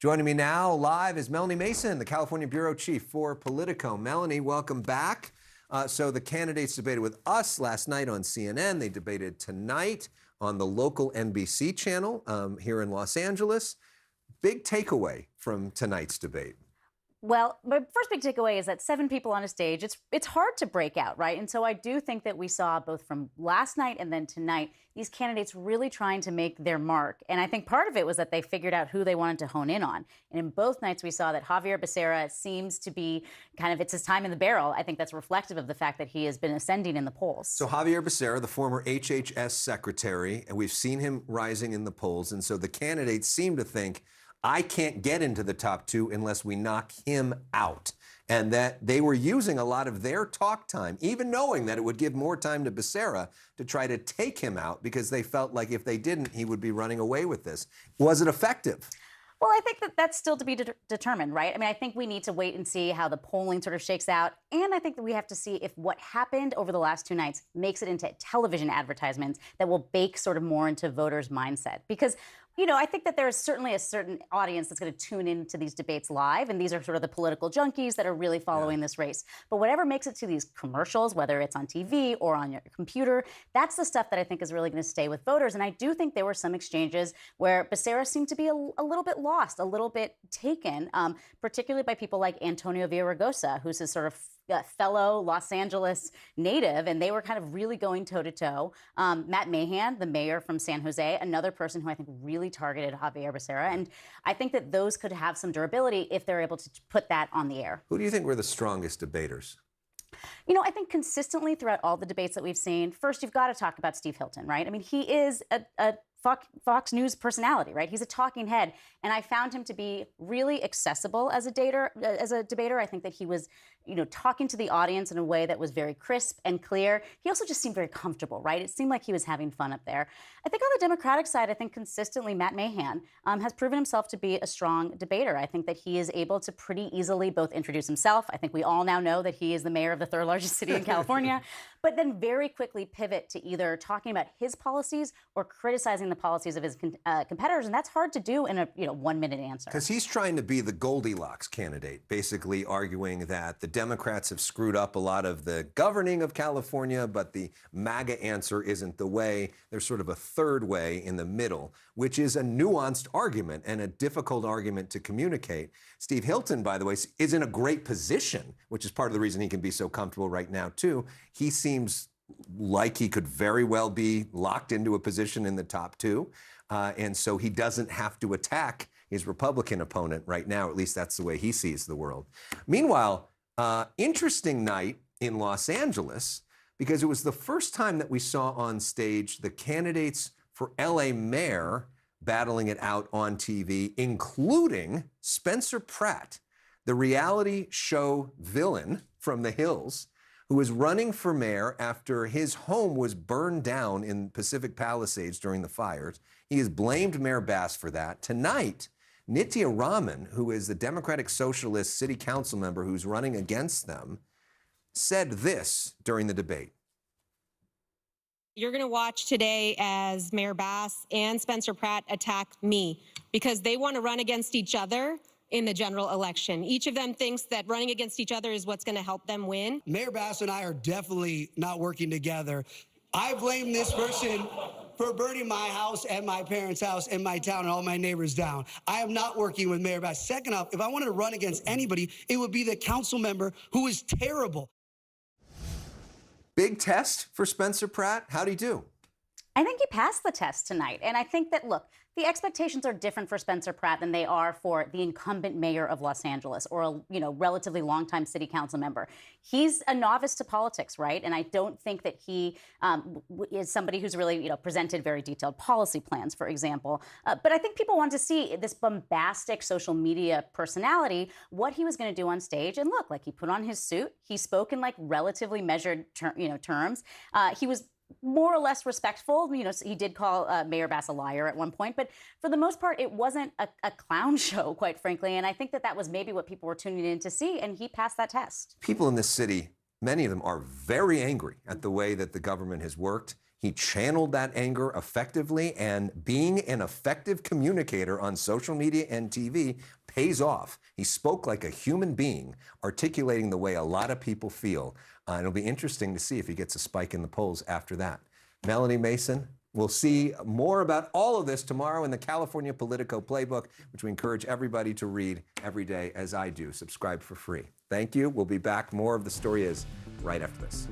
Joining me now live is Melanie Mason, the California Bureau Chief for Politico. Melanie, welcome back. So the candidates debated with us last night on CNN. They debated tonight on the local NBC channel here in Los Angeles. Big takeaway from tonight's debate. Well, my first big takeaway is that 7 people on a stage, it's hard to break out, right? And so I do think that we saw both from last night and then tonight, these candidates really trying to make their mark. And I think part of it was that they figured out who they wanted to hone in on. And in both nights, we saw that Javier Becerra seems to be it's his time in the barrel. I think that's reflective of the fact that he has been ascending in the polls. So Javier Becerra, the former HHS secretary, and we've seen him rising in the polls. And so the candidates seem to think, I can't get into the top 2 unless we knock him out. And that they were using a lot of their talk time, even knowing that it would give more time to Becerra to try to take him out because they felt like if they didn't, he would be running away with this. Was it effective? Well, I think that that's still to be determined, right? I mean, I think we need to wait and see how the polling sort of shakes out. And I think that we have to see if what happened over the last 2 nights makes it into television advertisements that will bake sort of more into voters' mindset. Because I think that there is certainly a certain audience that's going to tune into these debates live, and these are sort of the political junkies that are really following this race. But whatever makes it to these commercials, whether it's on TV or on your computer, that's the stuff that I think is really going to stay with voters. And I do think there were some exchanges where Becerra seemed to be a little bit lost, a little bit taken, particularly by people like Antonio Villaraigosa, who's his sort of fellow Los Angeles native, and they were kind of really going toe-to-toe. Matt Mahan, the mayor from San Jose, another person who I think really targeted Javier Becerra, and I think that those could have some durability if they're able to put that on the air. Who do you think were the strongest debaters? I think consistently throughout all the debates that we've seen, first you've got to talk about Steve Hilton, right? I mean, he is a Fox News personality, right? He's a talking head, and I found him to be really accessible as a debater. I think that he was, talking to the audience in a way that was very crisp and clear. He also just seemed very comfortable, right? It seemed like he was having fun up there. I think on the Democratic side, I think consistently Matt Mahan has proven himself to be a strong debater. I think that he is able to pretty easily both introduce himself. I think we all now know that he is the mayor of the 3rd largest city in California, but then very quickly pivot to either talking about his policies or criticizing the policies of his competitors, and that's hard to do in a 1-minute answer. Because he's trying to be the Goldilocks candidate, basically arguing that the Democrats have screwed up a lot of the governing of California, but the MAGA answer isn't the way. There's sort of a third way in the middle, which is a nuanced argument and a difficult argument to communicate. Steve Hilton, by the way, is in a great position, which is part of the reason he can be so comfortable right now, too. He seems like he could very well be locked into a position in the top 2. And so he doesn't have to attack his Republican opponent right now. At least that's the way he sees the world. Meanwhile, interesting night in Los Angeles, because it was the first time that we saw on stage the candidates for LA mayor battling it out on TV, including Spencer Pratt, the reality show villain from The Hills, who is running for mayor after his home was burned down in Pacific Palisades during the fires. He has blamed Mayor Bass for that. Tonight, Nitya Raman, who is the Democratic Socialist city council member who's running against them, said this during the debate. You're going to watch today as Mayor Bass and Spencer Pratt attack me because they want to run against each other in the general election. Each of them thinks that running against each other is what's going to help them win. Mayor Bass and I are definitely not working together. I blame this person for burning my house and my parents' house and my town and all my neighbors down. I am not working with Mayor Bass. Second off, if I wanted to run against anybody, it would be the council member who is terrible. Big test for Spencer Pratt. How'd he do? I think he passed the test tonight. And I think that, look, the expectations are different for Spencer Pratt than they are for the incumbent mayor of Los Angeles or a relatively longtime city council member. He's a novice to politics, right? And I don't think that he is somebody who's really presented very detailed policy plans, for example. But I think people want to see this bombastic social media personality, what he was going to do on stage. And look, like he put on his suit. He spoke in like relatively measured terms. He was more or less respectful. He did call Mayor Bass a liar at one point, but for the most part, it wasn't a clown show, quite frankly. And I think that was maybe what people were tuning in to see, and he passed that test. People in this city, many of them are very angry at the way that the government has worked. He channeled that anger effectively, and being an effective communicator on social media and TV pays off. He spoke like a human being, articulating the way a lot of people feel. And it'll be interesting to see if he gets a spike in the polls after that. Melanie Mason, we'll see more about all of this tomorrow in the California Politico Playbook, which we encourage everybody to read every day, as I do. Subscribe for free. Thank you. We'll be back. More of The Story Is right after this.